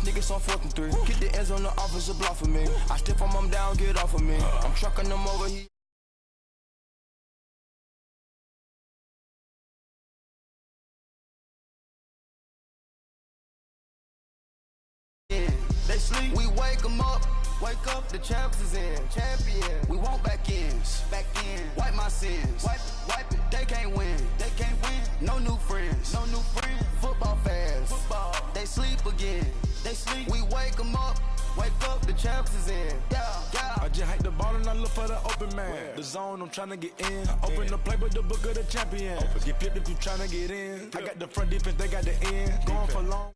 niggas on 4th and 3. Get the ends on the officer block for me. I step on him down, get off of me. I'm trucking them over here. They sleep, we wake them up. Wake up, the champs is in. Champion, we want back ends. Back in, wipe my sins. Wipe it, they can't win. They can't win. No new friends. No new friends. Football fans. Football, they sleep again. They sleep, we wake them up. Wake up, the champs is in. Yeah. I just hike the ball and I look for the open man. The zone, I'm trying to get in. Open the play with the book of the champion. Get flipped if you trying to get in. I got the front defense, they got the end. Going for long.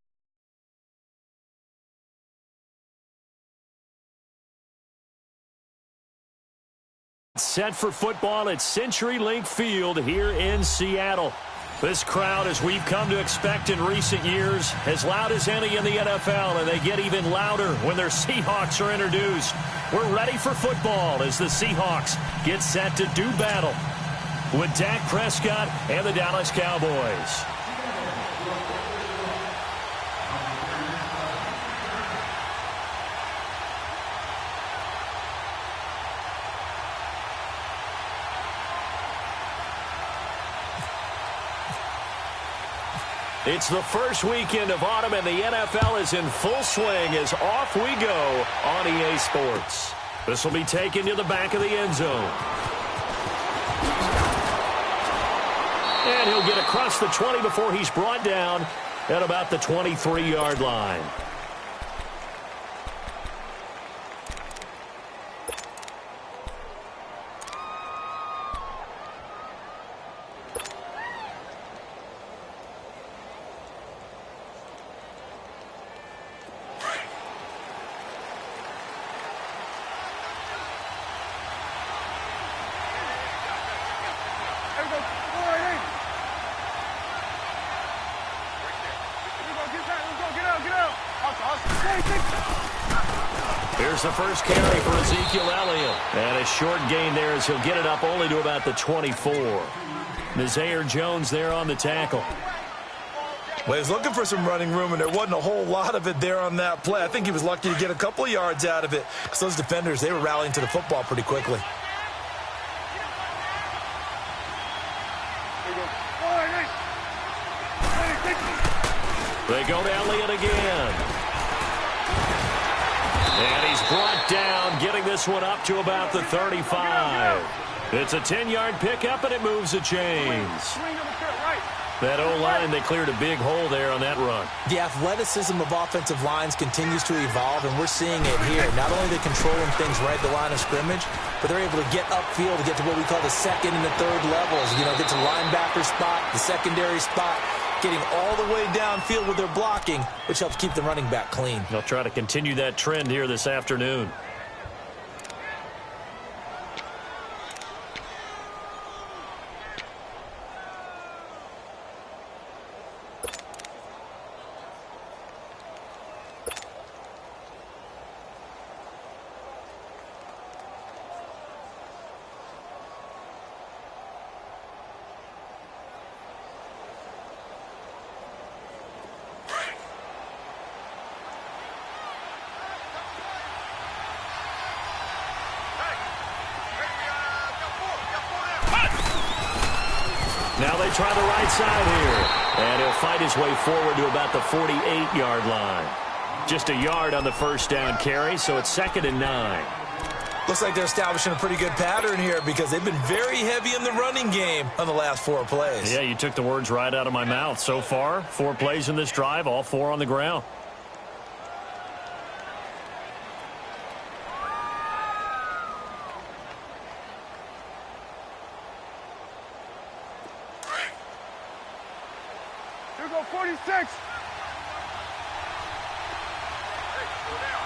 Set for football at CenturyLink Field here in Seattle. This crowd, as we've come to expect in recent years, as loud as any in the NFL, and they get even louder when their Seahawks are introduced. We're ready for football as the Seahawks get set to do battle with Dak Prescott and the Dallas Cowboys. It's the first weekend of autumn, and the NFL is in full swing as off we go on EA Sports. This will be taken to the back of the end zone. And he'll get across the 20 before he's brought down at about the 23-yard line. Here's the first carry for Ezekiel Elliott. And a short gain there as he'll get it up only to about the 24. Nazaire Jones there on the tackle. Well, he was looking for some running room, and there wasn't a whole lot of it there on that play. I think he was lucky to get a couple of yards out of it because those defenders, they were rallying to the football pretty quickly. They go to Elliott again. And he's brought down, getting this one up to about the 35. It's a 10-yard pickup, and it moves the chains. That O-line, they cleared a big hole there on that run. The athleticism of offensive lines continues to evolve, and we're seeing it here. Not only are they controlling things right at the line of scrimmage, but they're able to get upfield to get to what we call the second and the third levels. You know, get to linebacker spot, the secondary spot, getting all the way downfield with their blocking, which helps keep the running back clean. They'll try to continue that trend here this afternoon. Now they try the right side here. And he'll fight his way forward to about the 48-yard line. Just a yard on the first down carry, so it's 2nd and 9. Looks like they're establishing a pretty good pattern here because they've been very heavy in the running game on the last 4 plays. Yeah, you took the words right out of my mouth. So far, 4 plays in this drive, all 4 on the ground. Here go 46.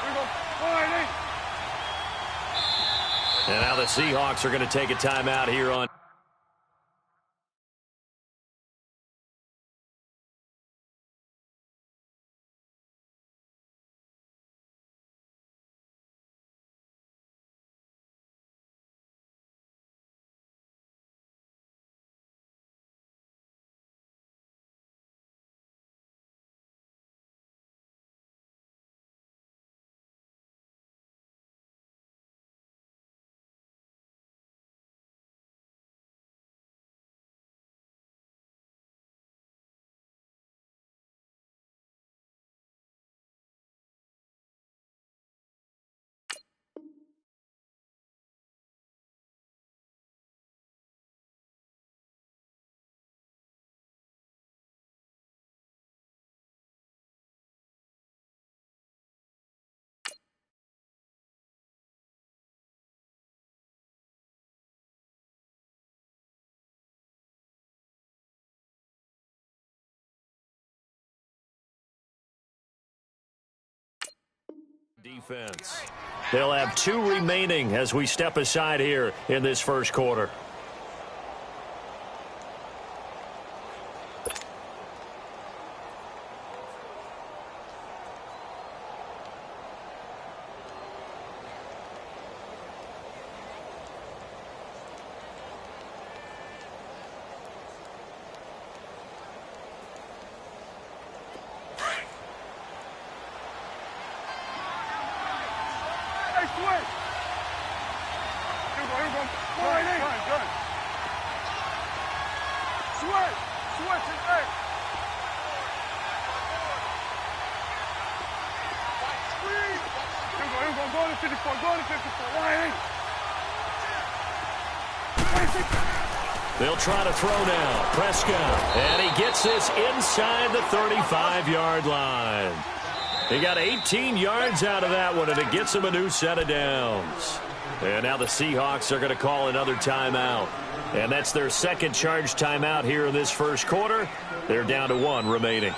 Here go 48. And now the Seahawks are going to take a timeout here on Defense. They'll have 2 remaining as we step aside here in this first quarter. They'll try to throw now. Prescott. And he gets this inside the 35-yard line. He got 18 yards out of that one, and it gets him a new set of downs. And now the Seahawks are going to call another timeout. And that's their second charge timeout here in this first quarter. They're down to 1 remaining.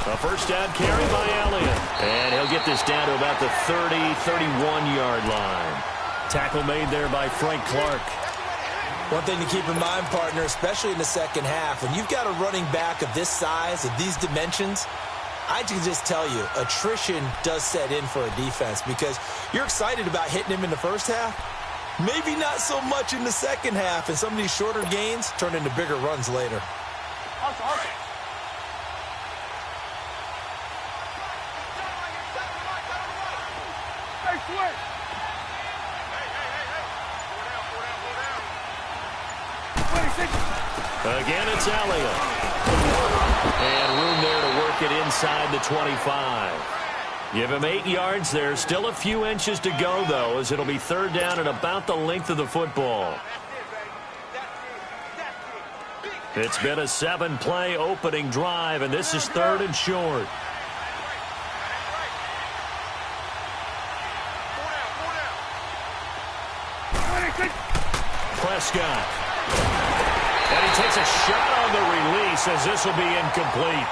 A first down carry by Elliott. And he'll get this down to about the 30, 31-yard line. Tackle made there by Frank Clark. One thing to keep in mind, partner, especially in the second half, when you've got a running back of this size, of these dimensions, I can just tell you, attrition does set in for a defense because you're excited about hitting him in the first half. Maybe not so much in the second half, and some of these shorter gains turn into bigger runs later. Again, it's Elliott. And room there to work it inside the 25. Give him 8 yards there. Still a few inches to go, though, as it'll be third down and about the length of the football. It's been a 7-play opening drive, and this is third and short. Prescott. And he takes a shot on the release as this will be incomplete.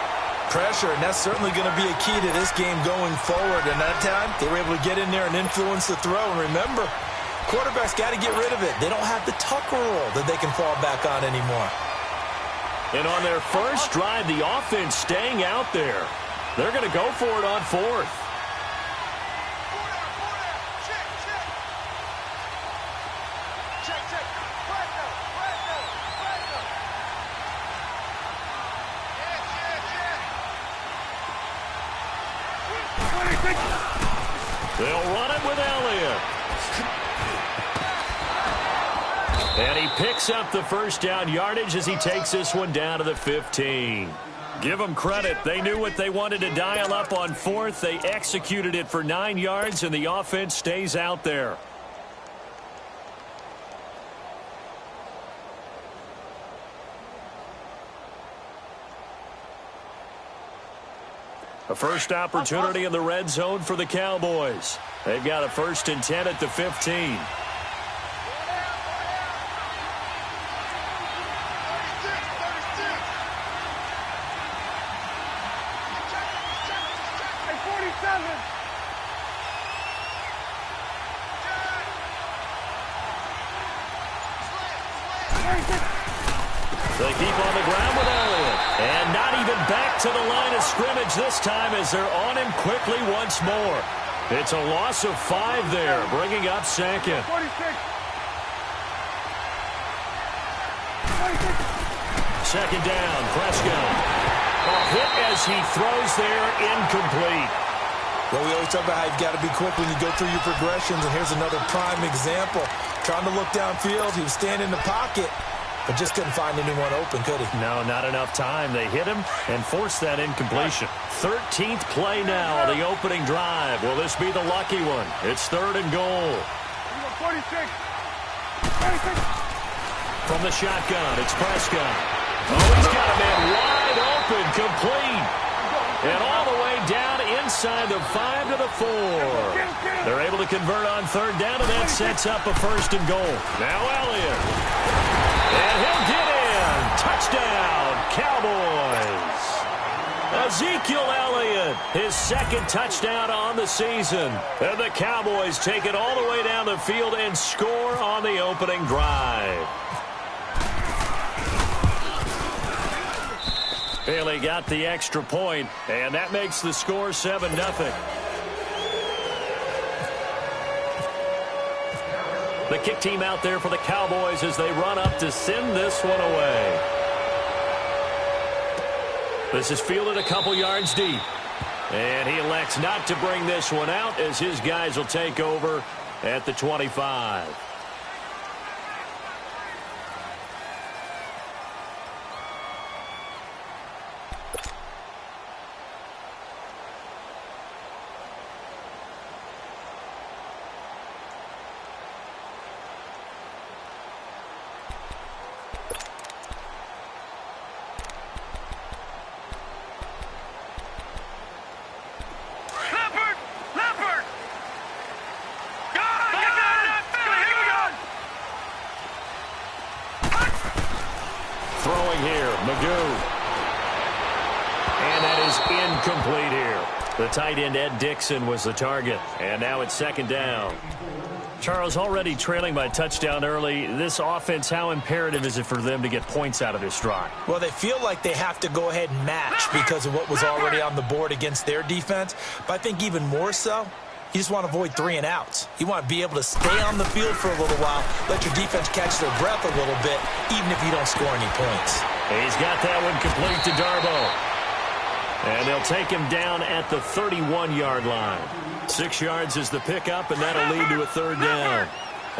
Pressure, and that's certainly going to be a key to this game going forward. And that time, they were able to get in there and influence the throw. And remember, quarterbacks got to get rid of it. They don't have the tucker roll that they can fall back on anymore. And on their first drive, the offense staying out there. They're going to go for it on fourth. They'll run it with Elliott. And he picks up the first down yardage as he takes this one down to the 15. Give them credit. They knew what they wanted to dial up on fourth. They executed it for 9 yards, and the offense stays out there. A first opportunity in the red zone for the Cowboys. They've got a 1st and 10 at the 15. They keep on the ground with Elliott. And not even back to the line of scrimmage this time as they're on him quickly once more. It's a loss of 5 there, bringing up second. 46. Second down, Prescott. A hit as he throws there, incomplete. Well, we always talk about how you've got to be quick when you go through your progressions, and here's another prime example. Trying to look downfield, he was standing in the pocket, but just couldn't find anyone open, could he? No, not enough time. They hit him and forced that incompletion. 13th play now, the opening drive. Will this be the lucky one? It's third and goal. 46. From the shotgun, it's Prescott. Oh, he's got a man wide open, complete. And all the side, the 5 to the 4. They're able to convert on third down, and that sets up a first and goal. Now Elliott. And he'll get in. Touchdown, Cowboys. Ezekiel Elliott, his second touchdown on the season. And the Cowboys take it all the way down the field and score on the opening drive. Bailey got the extra point, and that makes the score 7-0. The kick team out there for the Cowboys as they run up to send this one away. This is fielded a couple yards deep. And he elects not to bring this one out as his guys will take over at the 25. Incomplete here. The tight end, Ed Dixon, was the target. And now it's second down. Charles, already trailing by touchdown early. This offense, how imperative is it for them to get points out of this drive? Well, they feel like they have to go ahead and match because of what was already on the board against their defense. But I think even more so, you just want to avoid 3 and outs. You want to be able to stay on the field for a little while, let your defense catch their breath a little bit, even if you don't score any points. He's got that one complete to Darbo. And they'll take him down at the 31-yard line. 6 yards is the pickup, and that'll lead to a third down.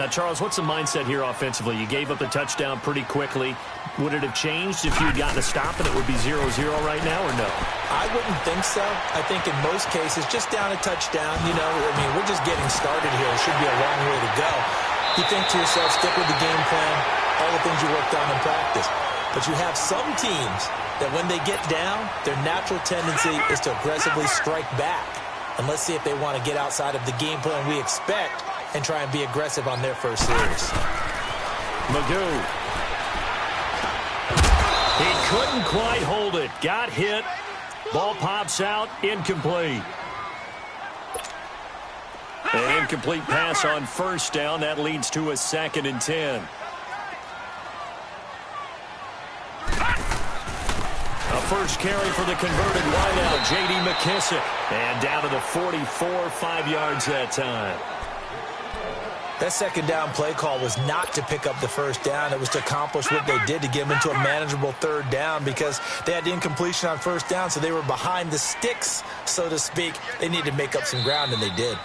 Now, Charles, what's the mindset here offensively? You gave up the touchdown pretty quickly. Would it have changed if you had gotten a stop and it would be 0-0 right now, or no? I wouldn't think so. I think in most cases, just down a touchdown, we're just getting started here. It should be a long way to go. You think to yourself, stick with the game plan, all the things you worked on in practice. But you have some teams that when they get down, their natural tendency is to aggressively strike back. And let's see if they want to get outside of the game plan we expect and try and be aggressive on their first series. Magoo. He couldn't quite hold it. Got hit. Ball pops out. Incomplete. An incomplete pass on first down. That leads to a 2nd and 10. First carry for the converted wideout, J.D. McKissick. And down to the 44, 5 yards that time. That second down play call was not to pick up the first down. It was to accomplish what they did to get them into a manageable third down because they had incompletion on first down, so they were behind the sticks, so to speak. They needed to make up some ground, and they did.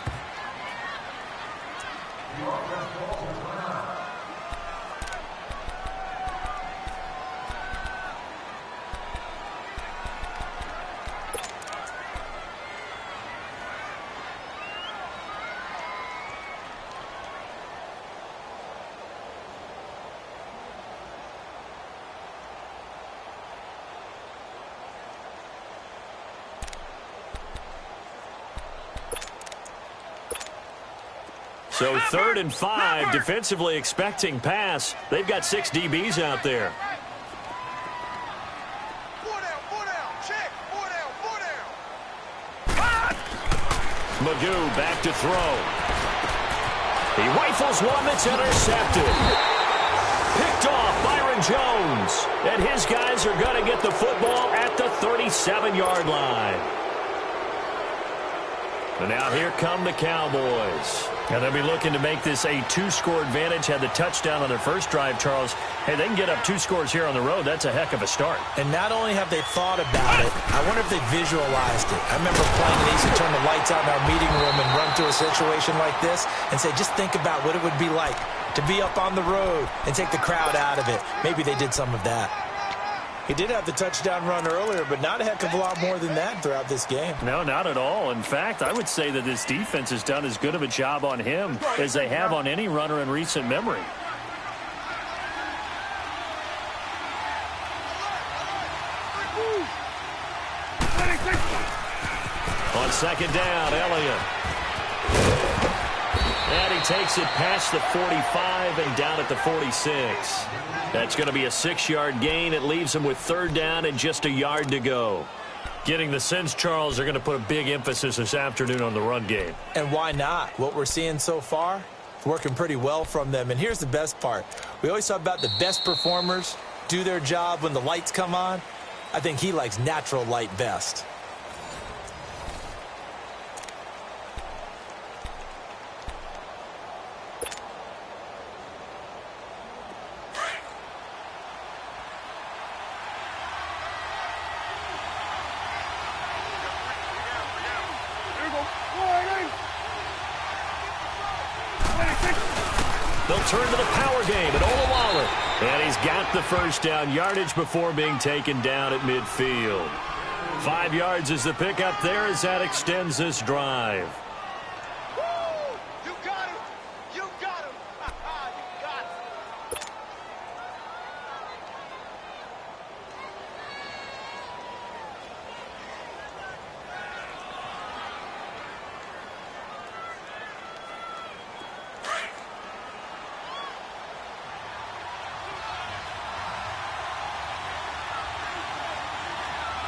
So 3rd and 5, defensively expecting pass. They've got 6 DBs out there. 4 down, check, 4 down. Magoo back to throw. He rifles one that's intercepted. Picked off Byron Jones. And his guys are going to get the football at the 37-yard line. And now here come the Cowboys. And they'll be looking to make this a 2-score advantage. Had the touchdown on their first drive, Charles. Hey, they can get up 2 scores here on the road. That's a heck of a start. And not only have they thought about it, I wonder if they visualized it. I remember playing and they used to turn the lights out in our meeting room and run through a situation like this and say, just think about what it would be like to be up on the road and take the crowd out of it. Maybe they did some of that. He did have the touchdown run earlier, but not a heck of a lot more than that throughout this game. No, not at all. In fact, I would say that this defense has done as good of a job on him as they have on any runner in recent memory. On second down, Elliott. And he takes it past the 45 and down at the 46. That's going to be a 6-yard gain. It leaves him with third down and just a yard to go. Getting the sense, Charles, are going to put a big emphasis this afternoon on the run game. And why not? What we're seeing so far, it's working pretty well from them. And here's the best part. We always talk about the best performers do their job when the lights come on. I think he likes natural light best. They'll turn to the power game at Olawale. And he's got the first down yardage before being taken down at midfield. 5 yards is the pickup there as that extends this drive. You got him. You got him. You got him.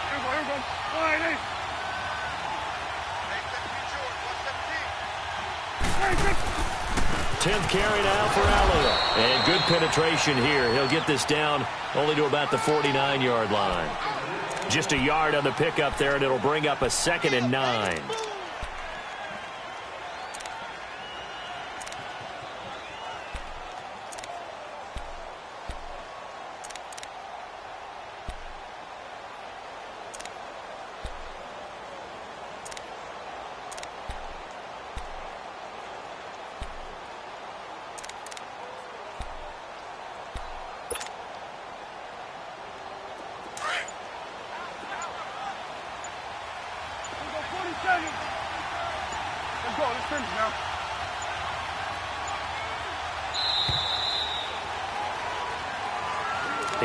Here we go. All right, hey. Hey, 10th carry now for Elliott. And good penetration here. He'll get this down only to about the 49-yard line. Just a yard on the pickup there, and it'll bring up a 2nd and 9. Let's go. Let's finish now.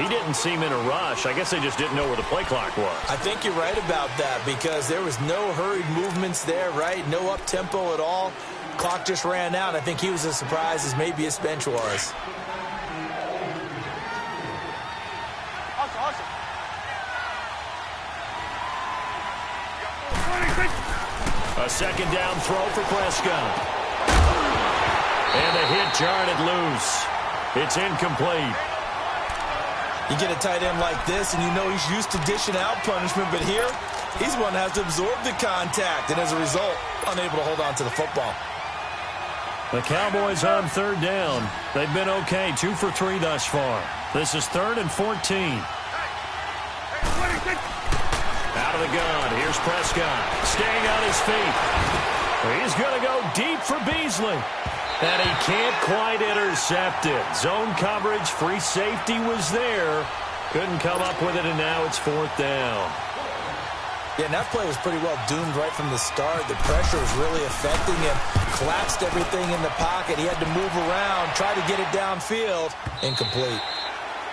He didn't seem in a rush. I guess they just didn't know where the play clock was. I think you're right about that because there was no hurried movements there, right? No up-tempo at all. Clock just ran out. I think he was as surprised as maybe his bench was. Awesome. A second down throw for Prescott. And the hit jarred it loose. It's incomplete. You get a tight end like this, and you know he's used to dishing out punishment, but here, he's one that has to absorb the contact, and as a result, unable to hold on to the football. The Cowboys on third down. They've been okay, 2 for 3 thus far. This is 3rd and 14. Out of the gun, here's Prescott, staying on his feet. He's going to go deep for Beasley. And he can't quite intercept it. Zone coverage, free safety was there. Couldn't come up with it, and now it's 4th down. Yeah, and that play was pretty well doomed right from the start. The pressure was really affecting him. Collapsed everything in the pocket. He had to move around, try to get it downfield. Incomplete.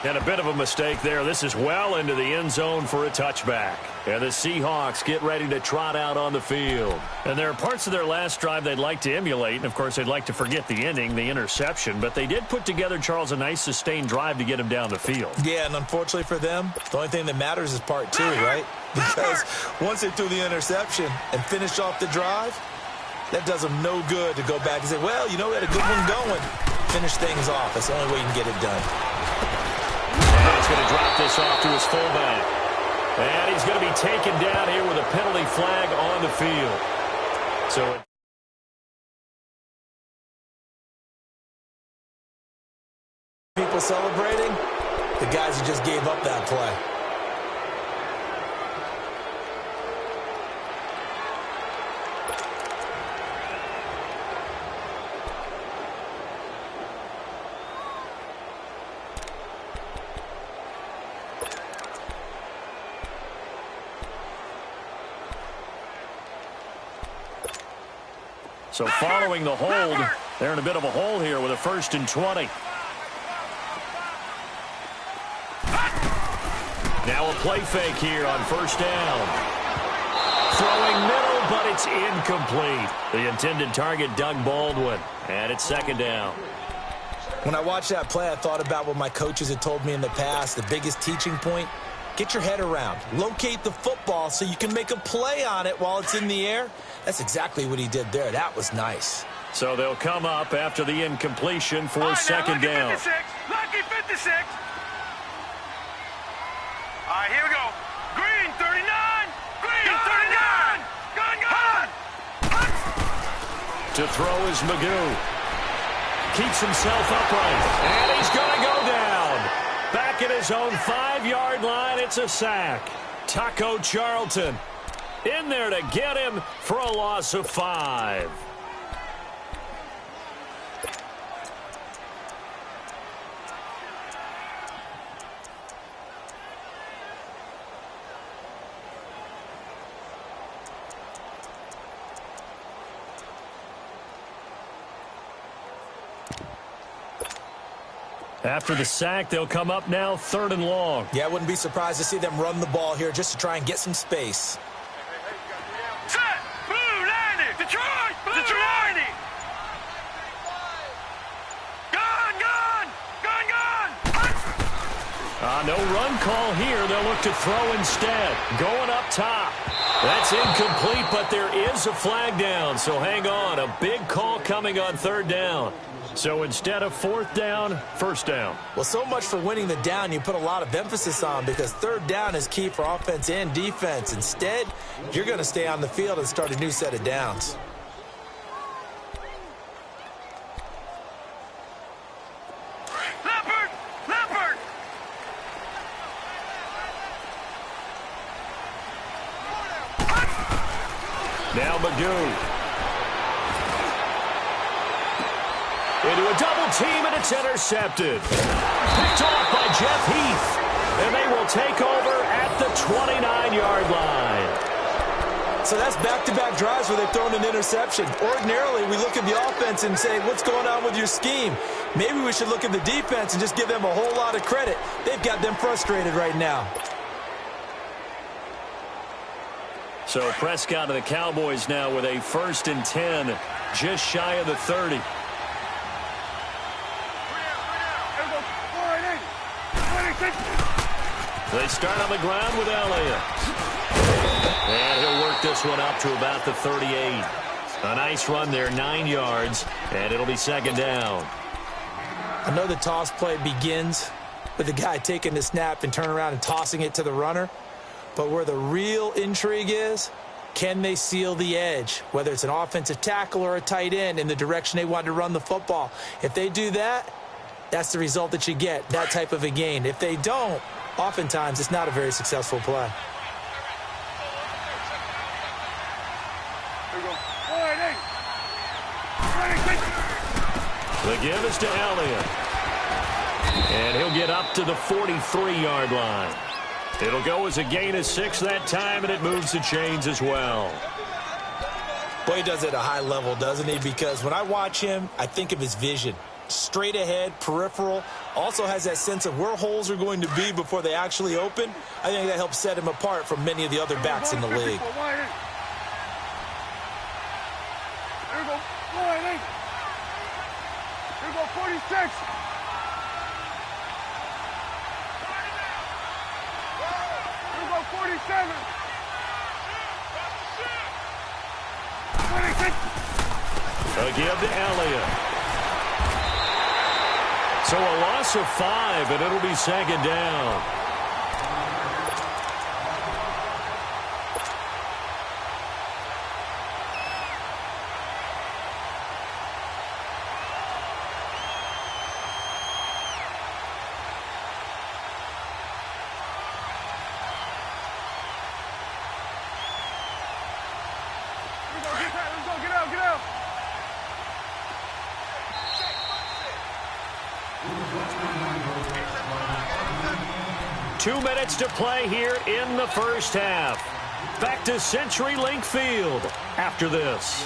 And a bit of a mistake there. This is well into the end zone for a touchback. And the Seahawks get ready to trot out on the field. And there are parts of their last drive they'd like to emulate. And, of course, they'd like to forget the ending, the interception. But they did put together, Charles, a nice sustained drive to get him down the field. Yeah, and unfortunately for them, the only thing that matters is part 2, right? Because once they threw the interception and finished off the drive, that does them no good to go back and say, well, you know, we had a good one going. Finish things off. That's the only way you can get it done. And he's going to drop this off to his fullback. And he's going to be taken down here with a penalty flag on the field. So people celebrating, the guys who just gave up that play. So following the hold, they're in a bit of a hole here with a 1st and 20. Now a play fake here on 1st down. Throwing middle, but it's incomplete. The intended target, Doug Baldwin, and it's second down. When I watched that play, I thought about what my coaches had told me in the past. The biggest teaching point, get your head around. Locate the football so you can make a play on it while it's in the air. That's exactly what he did there. That was nice. So they'll come up after the incompletion for second down. Lucky 56. All right, here we go. Green 39. Green 39. Gun. To throw is Magoo. Keeps himself upright. And he's going to go down. Back at his own 5-yard line, it's a sack. Taco Charlton in there to get him for a loss of 5. After the sack, they'll come up now 3rd and long. Yeah, I wouldn't be surprised to see them run the ball here just to try and get some space. Set. Blue 90. Detroit. Blue 90. Gun. No run call here. They'll look to throw instead. Going up top. That's incomplete, but there is a flag down, so hang on. A big call coming on 3rd down. So instead of 4th down, 1st down. Well, so much for winning the down you put a lot of emphasis on, because 3rd down is key for offense and defense. Instead, you're going to stay on the field and start a new set of downs. Leopard. Now Magoo. Into a double team, and it's intercepted. Picked off by Jeff Heath. And they will take over at the 29-yard line. So that's back-to-back drives where they've thrown an interception. Ordinarily, we look at the offense and say, what's going on with your scheme? Maybe we should look at the defense and just give them a whole lot of credit. They've got them frustrated right now. So Prescott and the Cowboys now with a 1st and 10, just shy of the 30. They start on the ground with Elliott. And he'll work this one up to about the 38. A nice run there, 9 yards, and it'll be 2nd down. I know the toss play begins with the guy taking the snap and turning around and tossing it to the runner. But where the real intrigue is, can they seal the edge, whether it's an offensive tackle or a tight end, in the direction they want to run the football? If they do that, that's the result that you get, that type of a gain. If they don't, oftentimes it's not a very successful play. The give is to Elliott. And he'll get up to the 43-yard line. It'll go as a gain of 6 that time, and it moves the chains as well. Boy, he does it at a high level, doesn't he? Because when I watch him, I think of his vision. Straight ahead, peripheral, also has that sense of where holes are going to be before they actually open. I think that helps set him apart from many of the other backs in the league. Here we go, 46. Here we go, 47. 26. A give to Elliott. So a loss of 5, and it'll be 2nd down. Let's go, get out. 2 minutes to play here in the first half. Back to CenturyLink Field after this.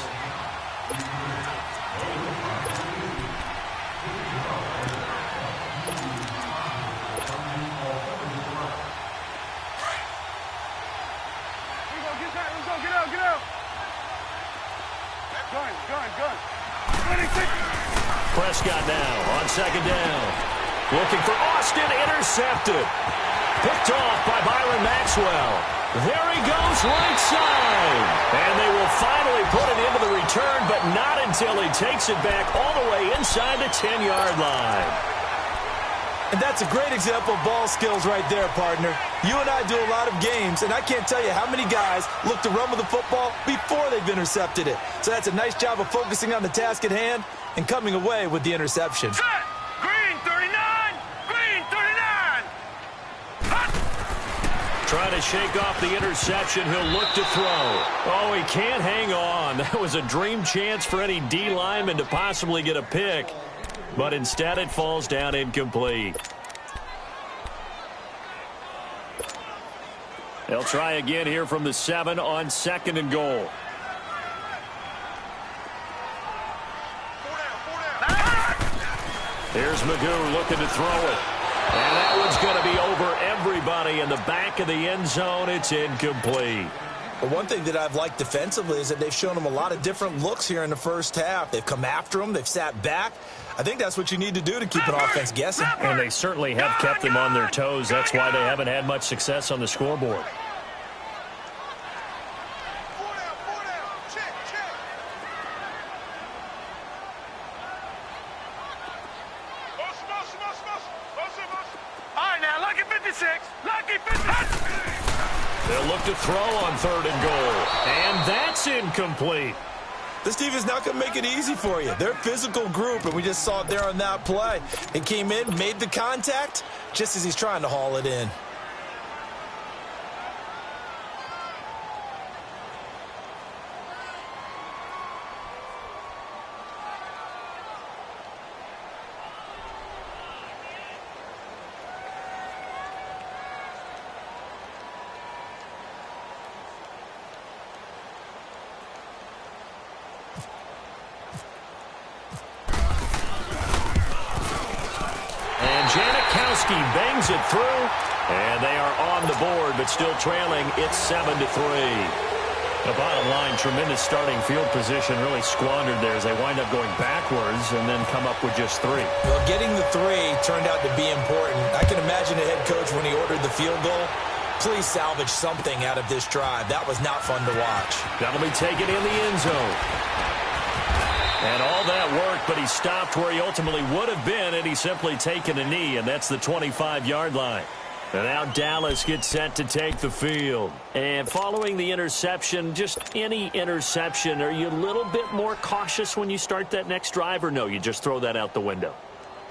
Let's go, get out. Gun. 26. Prescott now on second down. Looking for Austin, intercepted. Picked off by Byron Maxwell. There he goes, right side. And they will finally put it into the return, but not until he takes it back all the way inside the 10-yard line. And that's a great example of ball skills right there, partner. You and I do a lot of games, and I can't tell you how many guys look to run with the football before they've intercepted it. So that's a nice job of focusing on the task at hand and coming away with the interception. Set. Green 39. Green 39. Hot. Trying to shake off the interception. He'll look to throw. Oh, he can't hang on. That was a dream chance for any D lineman to possibly get a pick. But instead it falls down incomplete. They'll try again here from the 7 on 2nd and goal. Here's Magoo looking to throw it. And that one's going to be over everybody in the back of the end zone. It's incomplete. But one thing that I've liked defensively is that they've shown them a lot of different looks here in the first half. They've come after them. They've sat back. I think that's what you need to do to keep an offense guessing. And they certainly have kept them on their toes. That's why they haven't had much success on the scoreboard. All right, now, lucky 56. Lucky 56. They'll look to throw on 3rd and goal. And that's incomplete. This team is not going to make it easy for you. They're a physical group, and we just saw it there on that play. It came in, made the contact, just as he's trying to haul it in. Bangs it through, and they are on the board, but still trailing. It's 7-3. The bottom line, tremendous starting field position, really squandered there as they wind up going backwards and then come up with just 3. Well, getting the 3 turned out to be important. I can imagine the head coach when he ordered the field goal. Please salvage something out of this drive. That was not fun to watch. That'll be taken in the end zone. And all that work, but he stopped where he ultimately would have been, and he's simply taken a knee, and that's the 25-yard line. And now Dallas gets set to take the field. And following the interception, just any interception, are you a little bit more cautious when you start that next drive, or no, you just throw that out the window?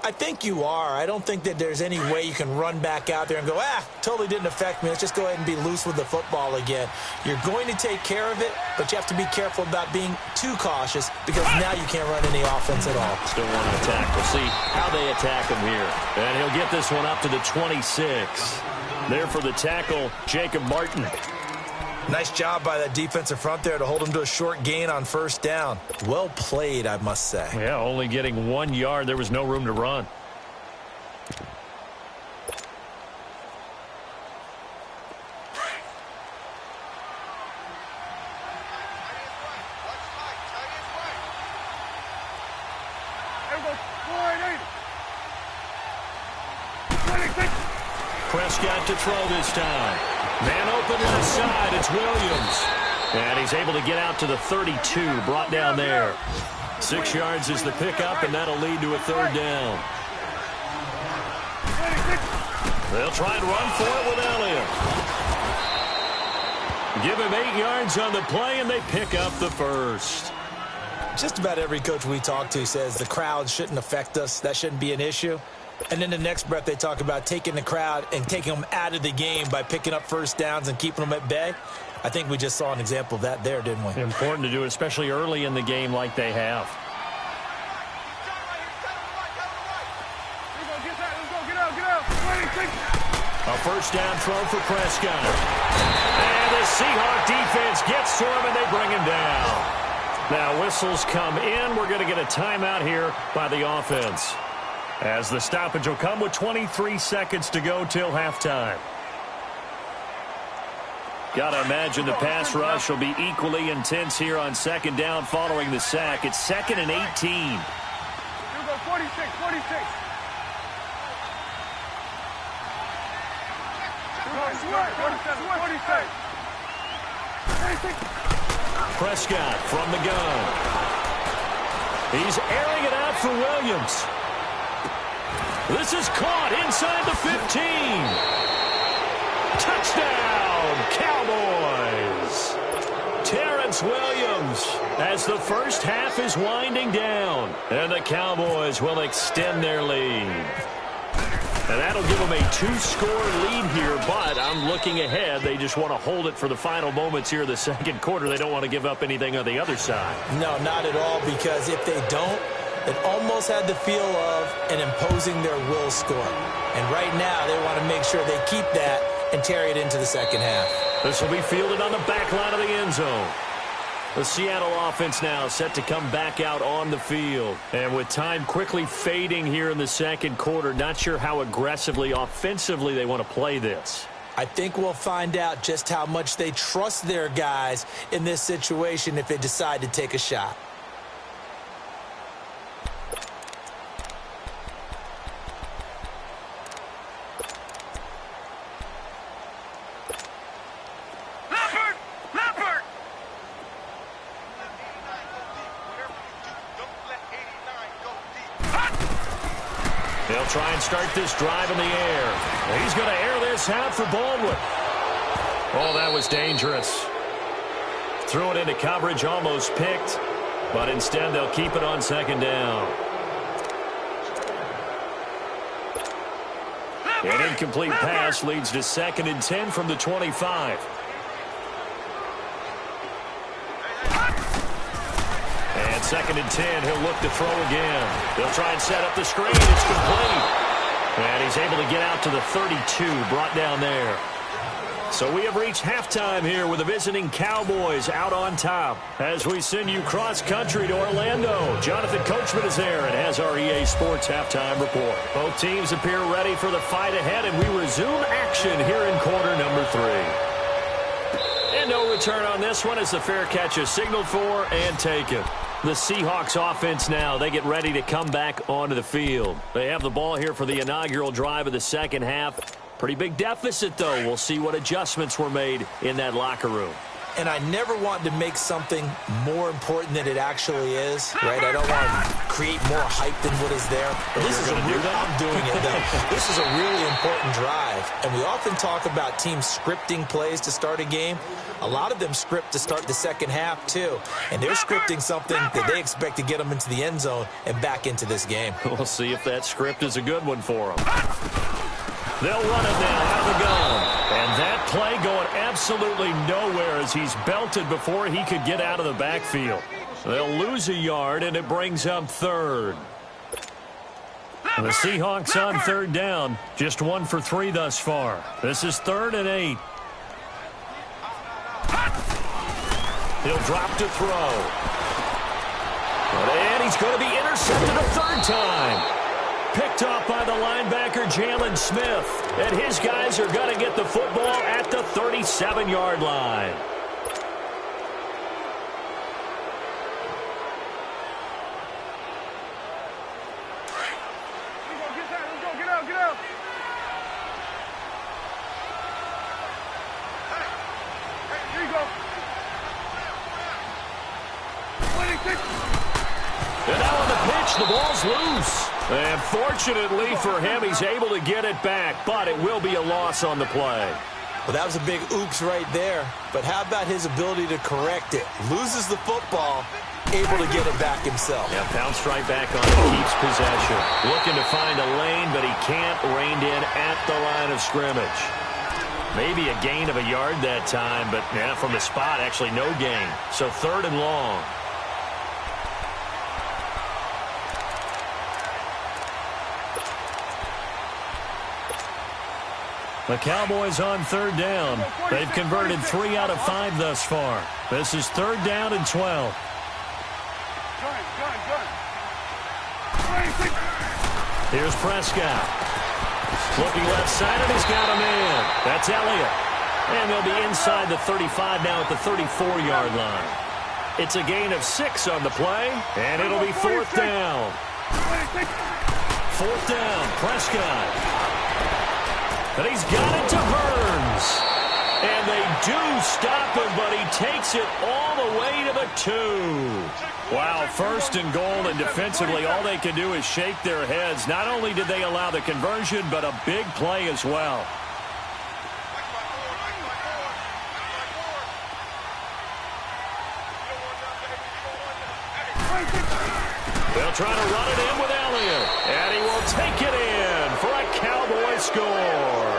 I think you are. I don't think that there's any way you can run back out there and go, totally didn't affect me. Let's just go ahead and be loose with the football again. You're going to take care of it, but you have to be careful about being too cautious because now you can't run any offense at all. Still want to attack. We'll see how they attack him here. And he'll get this one up to the 26. There for the tackle, Jacob Martin. Nice job by that defensive front there to hold him to a short gain on 1st down. Well played, I must say. Yeah, only getting 1 yard. There was no room to run. Prescott to throw this time. Man open left side, it's Williams. And he's able to get out to the 32, brought down there. 6 yards is the pickup, and that'll lead to a 3rd down. They'll try and run for it with Elliott. Give him 8 yards on the play, and they pick up the 1st. Just about every coach we talk to says the crowd shouldn't affect us. That shouldn't be an issue. And in the next breath, they talk about taking the crowd and taking them out of the game by picking up 1st downs and keeping them at bay. I think we just saw an example of that there, didn't we? Important to do, especially early in the game like they have. A 1st down throw for Prescott. And the Seahawk defense gets to him, and they bring him down. Now whistles come in. We're going to get a timeout here by the offense, as the stoppage will come with 23 seconds to go till halftime. Got to imagine the pass rush will be equally intense here on second down following the sack. It's 2nd and 18. You go 46, 46. Prescott from the gun. He's airing it out for Williams. This is caught inside the 15. Touchdown, Cowboys. Terrence Williams as the first half is winding down. And the Cowboys will extend their lead. And that'll give them a 2-score lead here, but I'm looking ahead. They just want to hold it for the final moments here in the second quarter. They don't want to give up anything on the other side. No, not at all, because if they don't, it almost had the feel of an imposing their will score. And right now, they want to make sure they keep that and carry it into the second half. This will be fielded on the back line of the end zone. The Seattle offense now set to come back out on the field. And with time quickly fading here in the second quarter, not sure how aggressively, offensively they want to play this. I think we'll find out just how much they trust their guys in this situation if they decide to take a shot. They'll try and start this drive in the air. He's going to air this out for Baldwin. Oh, that was dangerous. Threw it into coverage, almost picked, but instead they'll keep it on second down. An incomplete pass leads to 2nd and 10 from the 25. And 2nd and 10, he'll look to throw again. They'll try and set up the screen. It's complete. And he's able to get out to the 32, brought down there. So we have reached halftime here with the visiting Cowboys out on top. As we send you cross-country to Orlando, Jonathan Coachman is there and has our EA Sports halftime report. Both teams appear ready for the fight ahead, and we resume action here in quarter number 3. And no return on this one as the fair catch is signaled for and taken. The Seahawks offense now, they get ready to come back onto the field. They have the ball here for the inaugural drive of the second half. Pretty big deficit, though. We'll see what adjustments were made in that locker room. And I never want to make something more important than it actually is, right? I don't want to create more hype than what is there. But this is I'm doing it, though. This is a really important drive. And we often talk about teams scripting plays to start a game. A lot of them script to start the second half, too. And they're scripting something that they expect to get them into the end zone and back into this game. We'll see if that script is a good one for them. They'll run it now out of the gun. And that play going absolutely nowhere as he's belted before he could get out of the backfield. They'll lose a yard, and it brings up 3rd. The Seahawks on 3rd down. Just 1 for 3 thus far. This is 3rd and 8. He'll drop to throw. And he's going to be intercepted a 3rd time. Picked off by the linebacker, Jalen Smith. And his guys are going to get the football at the 37-yard line. Let's go, get out. Here you go. 26. And now on the pitch, the ball's loose. And fortunately for him, he's able to get it back, but it will be a loss on the play. Well, that was a big oops right there. But how about his ability to correct it? Loses the football, able to get it back himself. Yeah, bounced right back on it, keeps possession. Looking to find a lane, but he can't. Reined in at the line of scrimmage. Maybe a gain of a yard that time, but yeah, from the spot, actually no gain. So 3rd and long. The Cowboys on 3rd down. They've converted 3 out of 5 thus far. This is 3rd down and 12. Here's Prescott. Looking left side, and he's got a man. That's Elliott. And they'll be inside the 35 now at the 34-yard line. It's a gain of 6 on the play, and it'll be 4th down. 4th down, Prescott. And he's got it to Burns. And they do stop him, but he takes it all the way to the 2. Wow, 1st and goal, and defensively all they can do is shake their heads. Not only did they allow the conversion, but a big play as well. They'll try to run it in with Elliott, and he will take it in for a Cowboy score.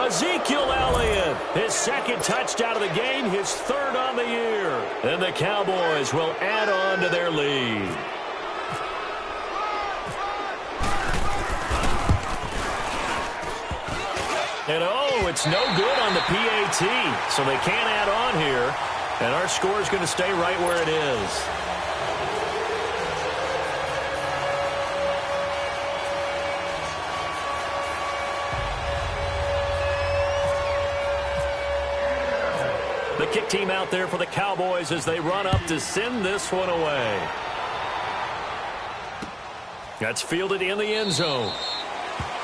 Ezekiel Elliott, his 2nd touchdown of the game, his 3rd on the year. And the Cowboys will add on to their lead. And oh, it's no good on the PAT, so they can't add on here. And our score is going to stay right where it is. The kick team out there for the Cowboys as they run up to send this one away. That's fielded in the end zone.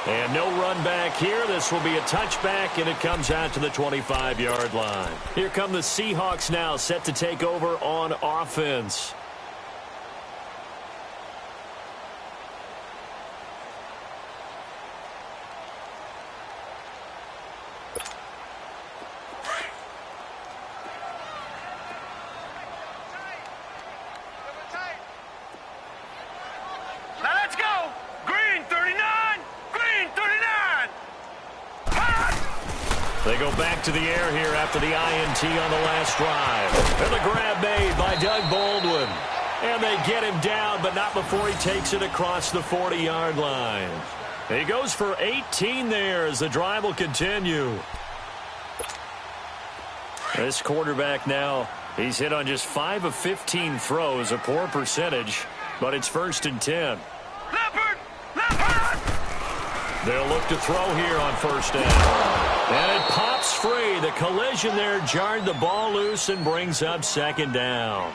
And no run back here. This will be a touchback, and it comes out to the 25-yard line. Here come the Seahawks now, set to take over on offense. They go back to the air here after the INT on the last drive. And the grab made by Doug Baldwin. And they get him down, but not before he takes it across the 40-yard line. He goes for 18 there as the drive will continue. This quarterback now, he's hit on just 5 of 15 throws, a poor percentage, but it's 1st and 10. They'll look to throw here on 1st down. And it pops free. The collision there jarred the ball loose and brings up 2nd down.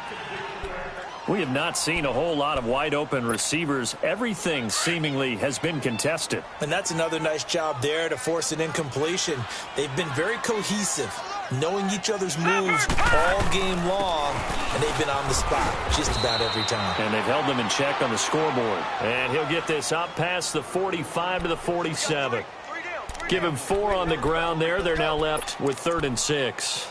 We have not seen a whole lot of wide-open receivers. Everything seemingly has been contested. And that's another nice job there to force an incompletion. They've been very cohesive, knowing each other's moves all game long, and they've been on the spot just about every time. And they've held them in check on the scoreboard. And he'll get this up past the 45 to the 47. Give him 4 on the ground there. They're now left with 3rd and 6.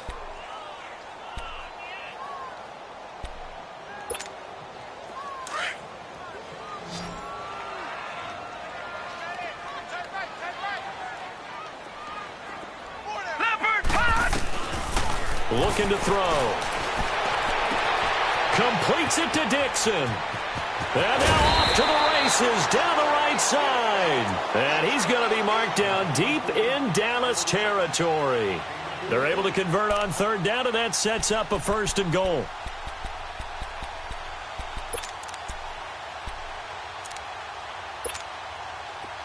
Looking to throw. Completes it to Dixon. And now off to the races down the right side. And he's going to be marked down deep in Dallas territory. They're able to convert on 3rd down, and that sets up a 1st and goal.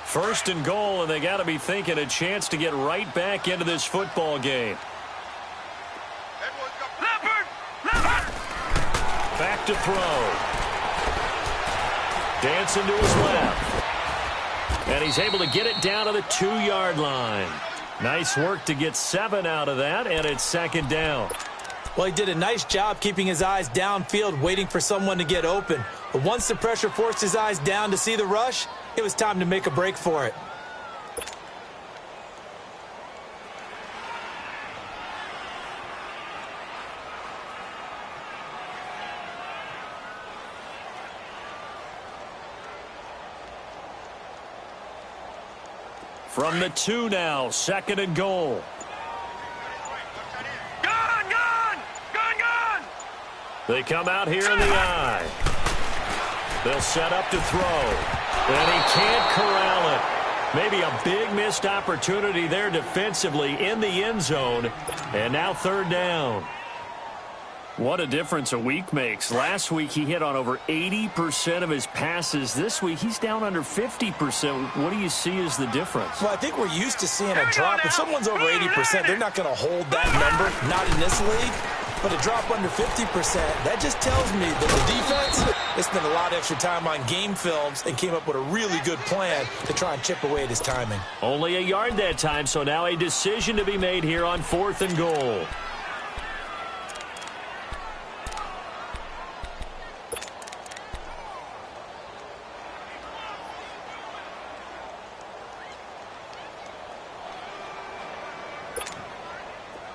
First and goal, and they got to be thinking a chance to get right back into this football game. Back to throw. Dancing to his left. And he's able to get it down to the 2-yard line. Nice work to get 7 out of that, and it's 2nd down. Well, he did a nice job keeping his eyes downfield, waiting for someone to get open. But once the pressure forced his eyes down to see the rush, it was time to make a break for it. From the 2 now, 2nd and goal. Gone! They come out here in the I. They'll set up to throw. And he can't corral it. Maybe a big missed opportunity there defensively in the end zone. And now 3rd down. What a difference a week makes. Last week he hit on over 80% of his passes. This week he's down under 50%. What do you see as the difference? Well, I think we're used to seeing a drop. If someone's over 80%, they're not going to hold that number, not in this league. But a drop under 50%, that just tells me that the defense has spent a lot of extra time on game films and came up with a really good plan to try and chip away at his timing. Only a yard that time, so now a decision to be made here on 4th and goal.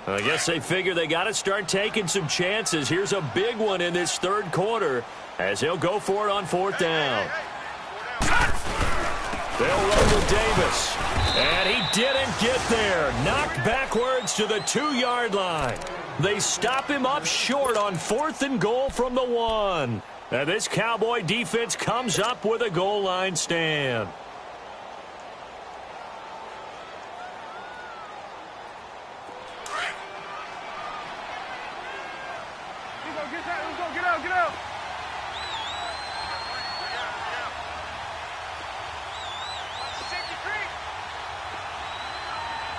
I guess they figure they got to start taking some chances. Here's a big one in this third quarter as he'll go for it on 4th down. They'll run with Davis. And he didn't get there. Knocked backwards to the 2-yard line. They stop him up short on 4th and goal from the 1. And this Cowboy defense comes up with a goal line stand. Get out.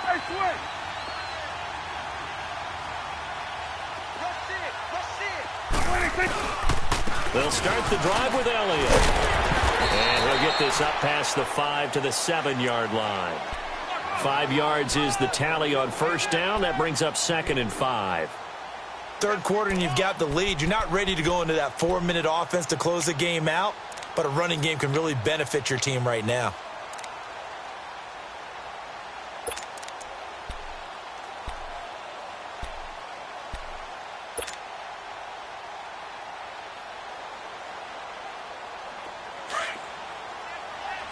Nice swing. They'll start the drive with Elliott. And he'll get this up past the 5 to the 7-yard line. 5 yards is the tally on 1st down. That brings up 2nd and 5. Third quarter and you've got the lead. You're not ready to go into that 4-minute offense to close the game out, but a running game can really benefit your team right now.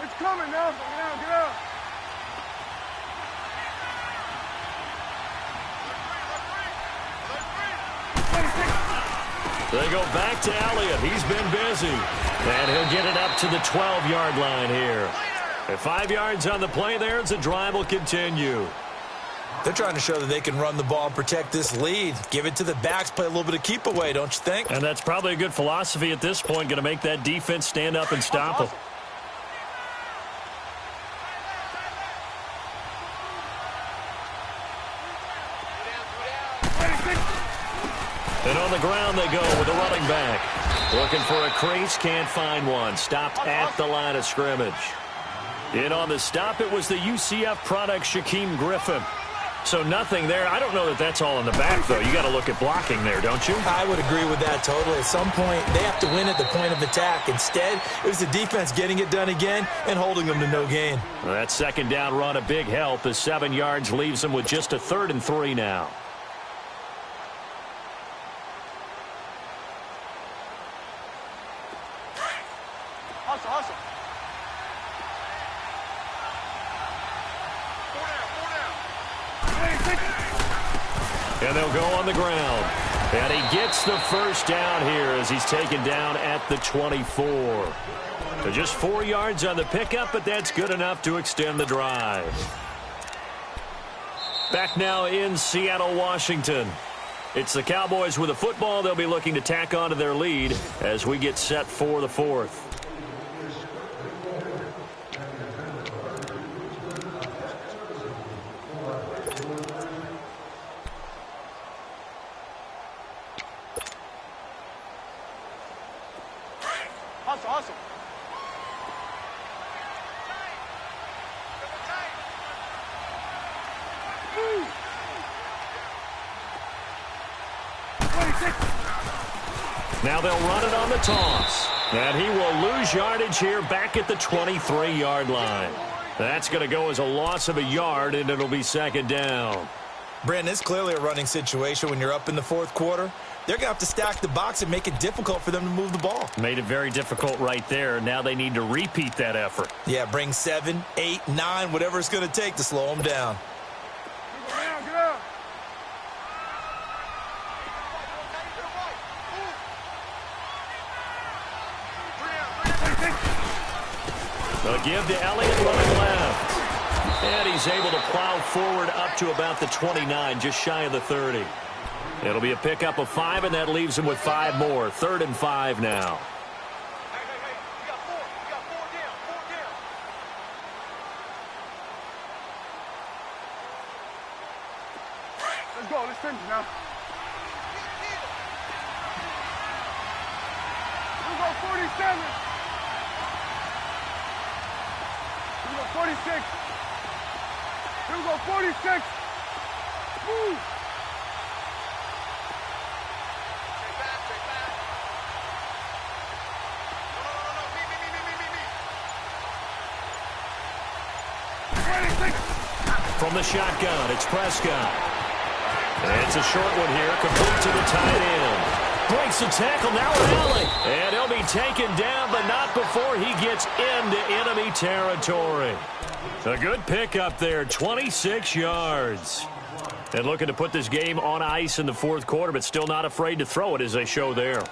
It's coming now. Get out. They go back to Elliott. He's been busy. And he'll get it up to the 12-yard line here. At 5 yards on the play there as the drive will continue. They're trying to show that they can run the ball and protect this lead. Give it to the backs, play a little bit of keep away, don't you think? And that's probably a good philosophy at this point, going to make that defense stand up and stop them. And on the ground they go with the running back. Looking for a crease, can't find one. Stopped at the line of scrimmage. In on the stop, it was the UCF product, Shaquem Griffin. So nothing there. I don't know that that's all in the back, though. You got to look at blocking there, don't you? I would agree with that totally. At some point, they have to win at the point of attack. Instead, it was the defense getting it done again and holding them to no gain. Well, that 2nd down run, a big help. The 7 yards leaves them with just a 3rd and 3 now. Hustle. And they'll go on the ground. And he gets the 1st down here as he's taken down at the 24. So just 4 yards on the pickup, but that's good enough to extend the drive. Back now in Seattle, Washington. It's the Cowboys with the football. They'll be looking to tack on to their lead as we get set for the 4th. Hustle. Now they'll run it on the toss. And he will lose yardage here back at the 23-yard line. That's going to go as a loss of a yard, and it'll be 2nd down. Brandon, it's clearly a running situation when you're up in the 4th quarter. They're going to have to stack the box and make it difficult for them to move the ball. Made it very difficult right there. Now they need to repeat that effort. Yeah, bring 7, 8, 9, whatever it's going to take to slow them down. Get out. They'll give to Elliott running left. And he's able to plow forward up to about the 29, just shy of the 30. It'll be a pickup of 5, and that leaves him with 5 more. 3rd and 5 now. Let's go. Let's finish now. We go 47. We go 46. We go 46. Move. From the shotgun, it's Prescott. And it's a short one here, complete to the tight end. Breaks the tackle, now an alley. And he'll be taken down, but not before he gets into enemy territory. A good pickup there, 26 yards. And looking to put this game on ice in the 4th quarter, but still not afraid to throw it as they show there.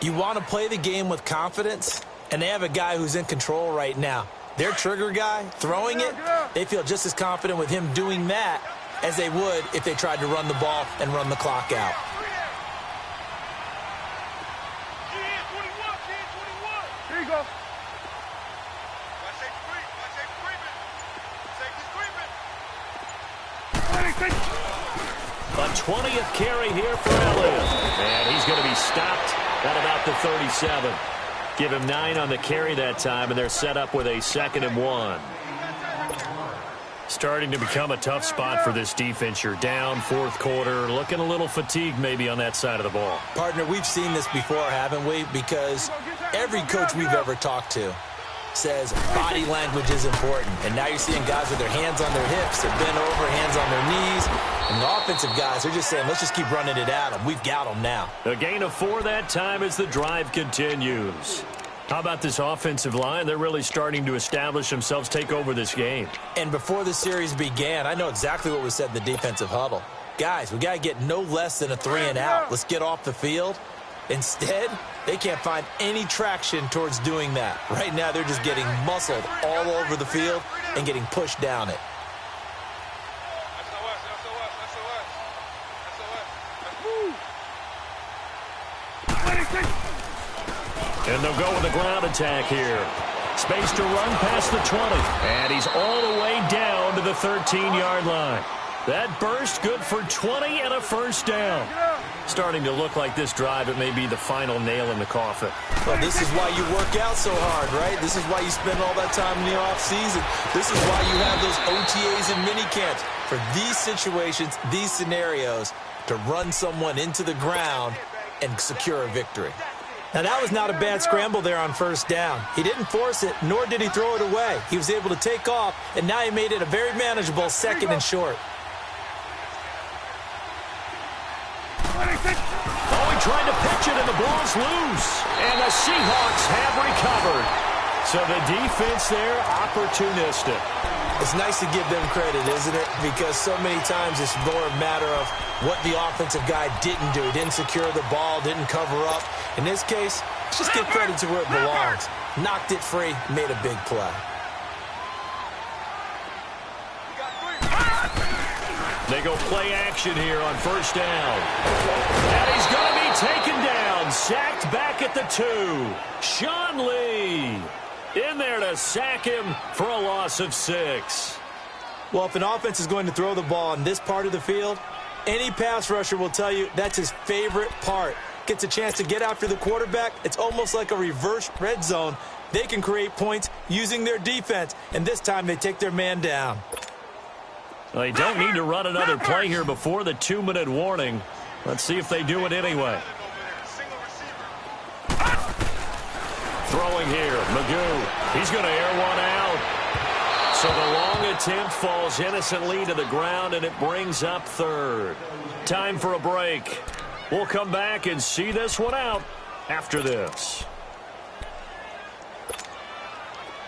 You want to play the game with confidence, and they have a guy who's in control right now. Their trigger guy, throwing it, they feel just as confident with him doing that as they would if they tried to run the ball and run the clock out. Here you go. A 20th carry here for Elliott. And he's going to be stopped at about the 37. Give him 9 on the carry that time, and they're set up with a 2nd and 1. Starting to become a tough spot for this defense. You're down 4th quarter, looking a little fatigued maybe on that side of the ball. Partner, we've seen this before, haven't we? Because every coach we've ever talked to says body language is important. And now you're seeing guys with their hands on their hips, they're bent over, hands on their knees. And the offensive guys are just saying, let's just keep running it at them. We've got them now. A gain of 4 that time as the drive continues. How about this offensive line? They're really starting to establish themselves, take over this game. And before the series began, I know exactly what was said in the defensive huddle. Guys, we got to get no less than a 3 and out. Let's get off the field. Instead, they can't find any traction towards doing that. Right now, they're just getting muscled all over the field and getting pushed down it. And they'll go with a ground attack here. Space to run past the 20. And he's all the way down to the 13-yard line. That burst good for 20 and a 1st down. Starting to look like this drive, it may be the final nail in the coffin. Well, this is why you work out so hard, right? This is why you spend all that time in the offseason. This is why you have those OTAs and minicamps. For these situations, these scenarios, to run someone into the ground and secure a victory. Now, that was not a bad scramble there on 1st down. He didn't force it, nor did he throw it away. He was able to take off, and now he made it a very manageable 2nd and short. Oh, he tried to pitch it, and the ball's loose. And the Seahawks have recovered. So the defense there, opportunistic. It's nice to give them credit, isn't it? Because so many times it's more a matter of what the offensive guy didn't do. He didn't secure the ball, didn't cover up. In this case, let's just give credit to where it belongs. Knocked it free, made a big play. They go play action here on 1st down. And he's going to be taken down. Sacked back at the 2. Sean Lee in there to sack him for a loss of 6. Well, if an offense is going to throw the ball in this part of the field, any pass rusher will tell you that's his favorite part. Gets a chance to get after the quarterback. It's almost like a reverse red zone. They can create points using their defense, and this time they take their man down. Well, they don't need to run another play here before the 2-minute warning. Let's see if they do it anyway. Throwing here, Magoo. He's going to air one out. So the long attempt falls innocently to the ground, and it brings up 3rd. Time for a break. We'll come back and see this one out after this.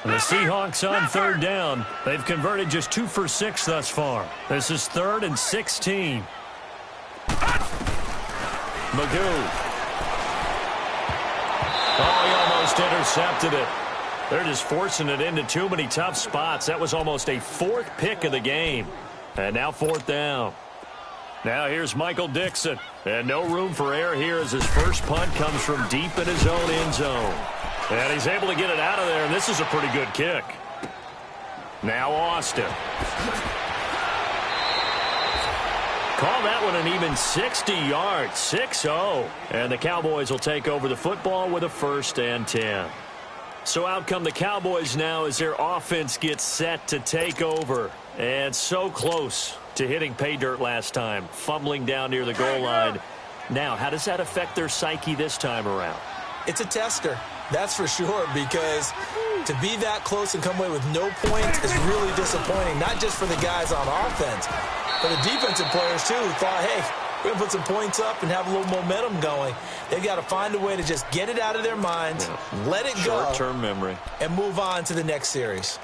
And the Seahawks on 3rd down. They've converted just 2 for 6 thus far. This is 3rd and 16. Magoo. Oh, he almost intercepted it. They're just forcing it into too many tough spots. That was almost a 4th pick of the game. And now 4th down. Now here's Michael Dixon. And no room for error here as his first punt comes from deep in his own end zone. And he's able to get it out of there, and this is a pretty good kick. Now Austin. Call that one an even 60 yards, 6-0. And the Cowboys will take over the football with a 1st and 10. So out come the Cowboys now as their offense gets set to take over. And so close to hitting pay dirt last time, fumbling down near the goal line. Now, how does that affect their psyche this time around? It's a tester, that's for sure, because to be that close and come away with no points is really disappointing, not just for the guys on offense, but the defensive players, too, who thought, hey, we're going to put some points up and have a little momentum going. They've got to find a way to just get it out of their minds, let it go, short-term memory, and move on to the next series.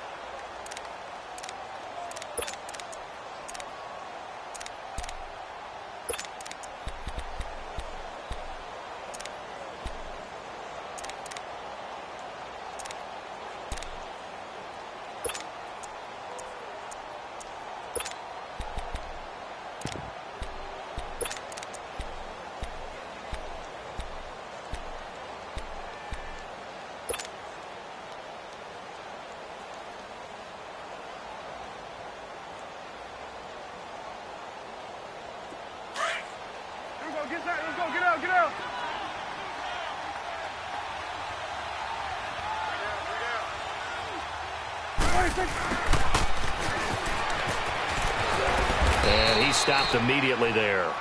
And he stopped immediately there.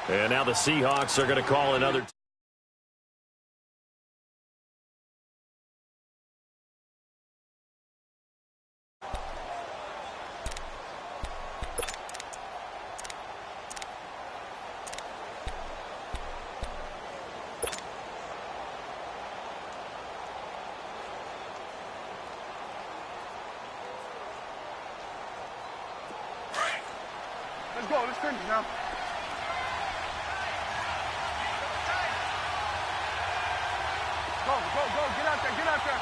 And now the Seahawks are going to call another. Let's go. Let's finish now. Go. Get out there. Get out there.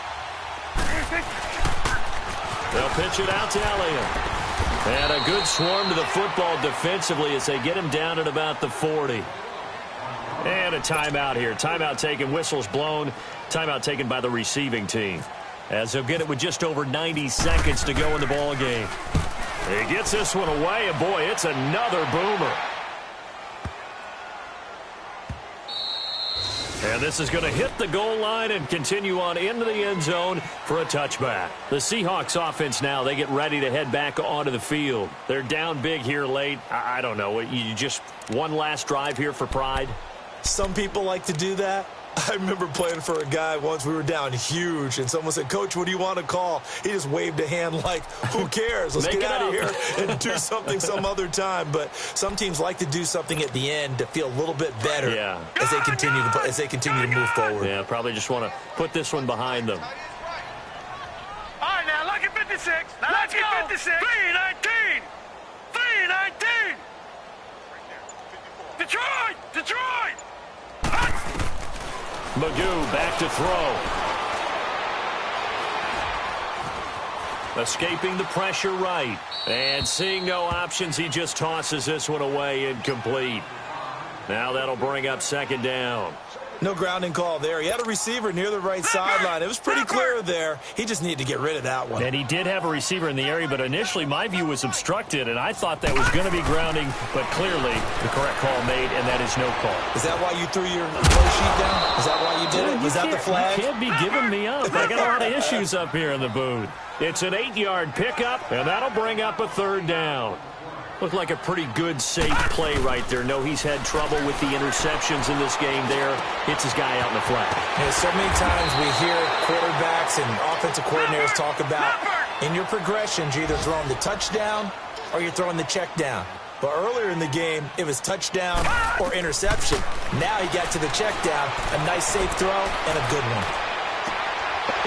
They'll pitch it out to Elliott. And a good swarm to the football defensively as they get him down at about the 40. And a timeout here. Timeout taken, whistles blown. Timeout taken by the receiving team. As they'll get it with just over 90 seconds to go in the ball game. He gets this one away, and boy, it's another boomer. And this is going to hit the goal line and continue on into the end zone for a touchback. The Seahawks offense now, they get ready to head back onto the field. They're down big here late. I don't know. You just one last drive here for pride? Some people like to do that. I remember playing for a guy once. We were down huge, and someone said, "Coach, what do you want to call?" He just waved a hand like, who cares? Let's get out of here and do something some other time. But some teams like to do something at the end to feel a little bit better as they continue to move forward. Yeah, probably just want to put this one behind them. All right, now, lucky 56. Lucky 56. 319. 319. Detroit. Magoo back to throw. Escaping the pressure right. And seeing no options, he just tosses this one away incomplete. Now that'll bring up second down. No grounding call there. He had a receiver near the right sideline. It was pretty clear there. He just needed to get rid of that one. And he did have a receiver in the area, but initially my view was obstructed, and I thought that was going to be grounding, but clearly the correct call made, and that is no call. Is that why you threw your play sheet down? Is that why you did it? Was that the flag? You can't be giving me up. I got a lot of issues up here in the booth. It's an 8-yard pickup, and that'll bring up a third down. Looked like a pretty good, safe play right there. No, he's had trouble with the interceptions in this game there. Hits his guy out in the flat. Yeah, so many times we hear quarterbacks and offensive coordinators talk about in your progressions, you're either throwing the touchdown or you're throwing the check down. But earlier in the game, it was touchdown or interception. Now he got to the check down, a nice safe throw, and a good one.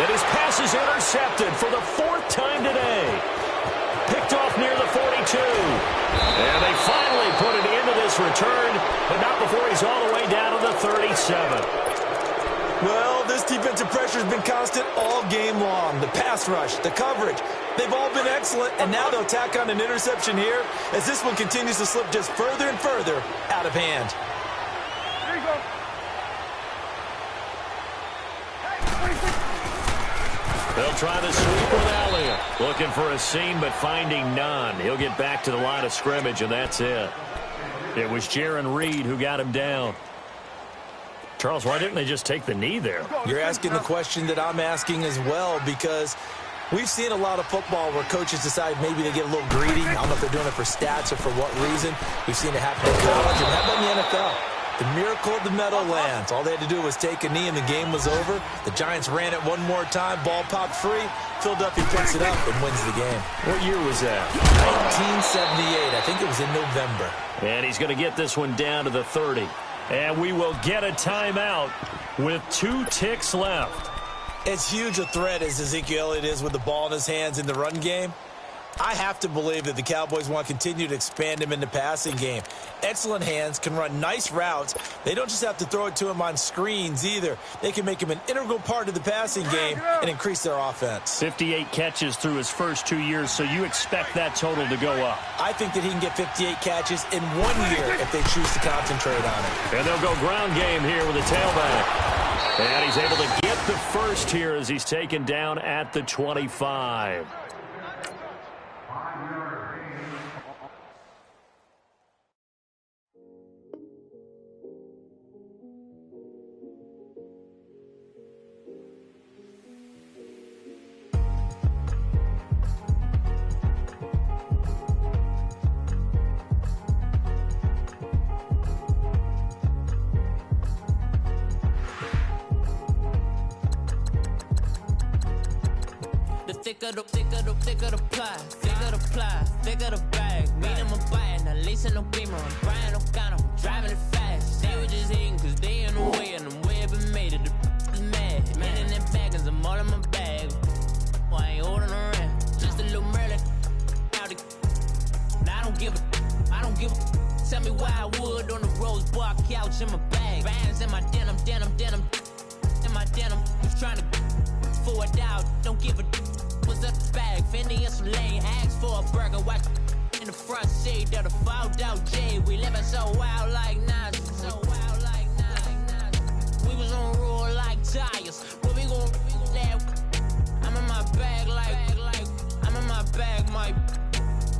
And his pass is intercepted for the 4th time today. Picked off near the 42. And they finally put it into this return, but not before he's all the way down to the 37. Well, this defensive pressure has been constant all game long. The pass rush, the coverage, they've all been excellent, and now they'll tack on an interception here as this one continues to slip just further and further out of hand. There you go. They'll try the sweep with Elliott. Looking for a seam, but finding none. He'll get back to the line of scrimmage, and that's it. It was Jaron Reed who got him down. Charles, why didn't they just take the knee there? You're asking the question that I'm asking as well, because we've seen a lot of football where coaches decide maybe they get a little greedy. I don't know if they're doing it for stats or for what reason. We've seen it happen in college, and how about in the NFL? The miracle of the Meadowlands. All they had to do was take a knee and the game was over. The Giants ran it one more time. Ball popped free. Philadelphia picks it up and wins the game. What year was that? 1978. I think it was in November. And he's going to get this one down to the 30. And we will get a timeout with 2 ticks left. As huge a threat as Ezekiel Elliott is with the ball in his hands in the run game, I have to believe that the Cowboys want to continue to expand him in the passing game. Excellent hands, can run nice routes. They don't just have to throw it to him on screens either. They can make him an integral part of the passing game and increase their offense. 58 catches through his first 2 years, so you expect that total to go up. I think that he can get 58 catches in 1 year if they choose to concentrate on it. And they'll go ground game here with a tailback. And he's able to get the first here as he's taken down at the 25. Thicker the pie, thicker the bag. Meet him a bite, now listen no beamer. I'm Brian O'Connor, driving it fast. They were just hating cause they in the way, and the way I've been made it. The is mad. Man in them baggins, I'm all in my bag. I ain't holding around, just a little Merlin. Now I don't give a. Tell me why I would on the rose bar couch in my bag. Bands in my denim. In my denim, just trying to forward out. Don't give a. Was up the bag, Fendi and some lane, asked for a burger, white in the front seat of the fouled out J. We living so wild like Nas, We was on roll like tires. Where we gon' that? I'm in my bag like I'm in my bag, my.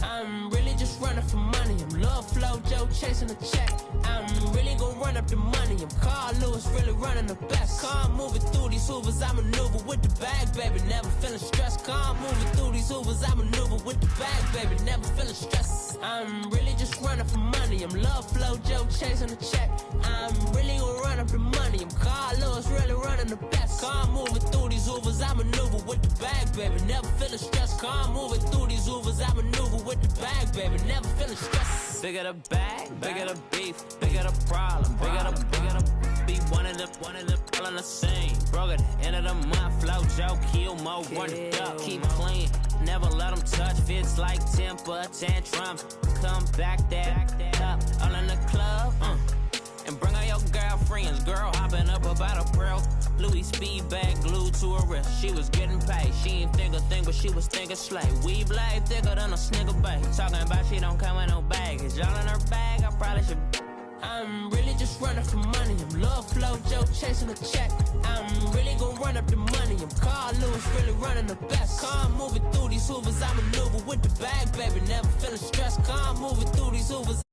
I'm really just running for money. I'm Love Flow Joe chasing the check. I'm really gon' run up the money. I'm Carl Lewis, really running the best. Car moving through these hoovers, I maneuver with the bag, baby. Never feeling stressed. Car moving through these hoovers, I maneuver with the bag, baby. Never feeling stressed. I'm really just running for money. I'm Love Flow Joe chasing the check. I'm really gon' run up the money. I'm Carl Lewis, really running the best. Car moving through these hoovers, I maneuver with the bag, baby. Never feeling stressed. Car moving through these hoovers, I maneuver with the bag, baby. Never feeling stressed. Bigger the bag, bigger the beef, bigger the problem, bigger the beef. One of the all on the same. Broke at the end of the month, flow Joe, kill mo, run it up, keep clean. Never let them touch, fits like temper tantrums. Come back that up, all in the club, and bring all your girlfriends. Girl hopping up about a pearl. Louis speed bag glued to her wrist. She was getting paid. She ain't think a thing, but she was thinking slay. We blade thicker than a snigger bag. Talking about she don't come with no baggage. All in her bag, I probably should. I'm really just running for money. I'm Love Flow Joe chasing the check. I'm really gon' run up the money. I'm Carl Lewis, really running the best. Car moving through these hoovers, I maneuver with the bag, baby. Never feeling stressed. Car moving through these hoovers.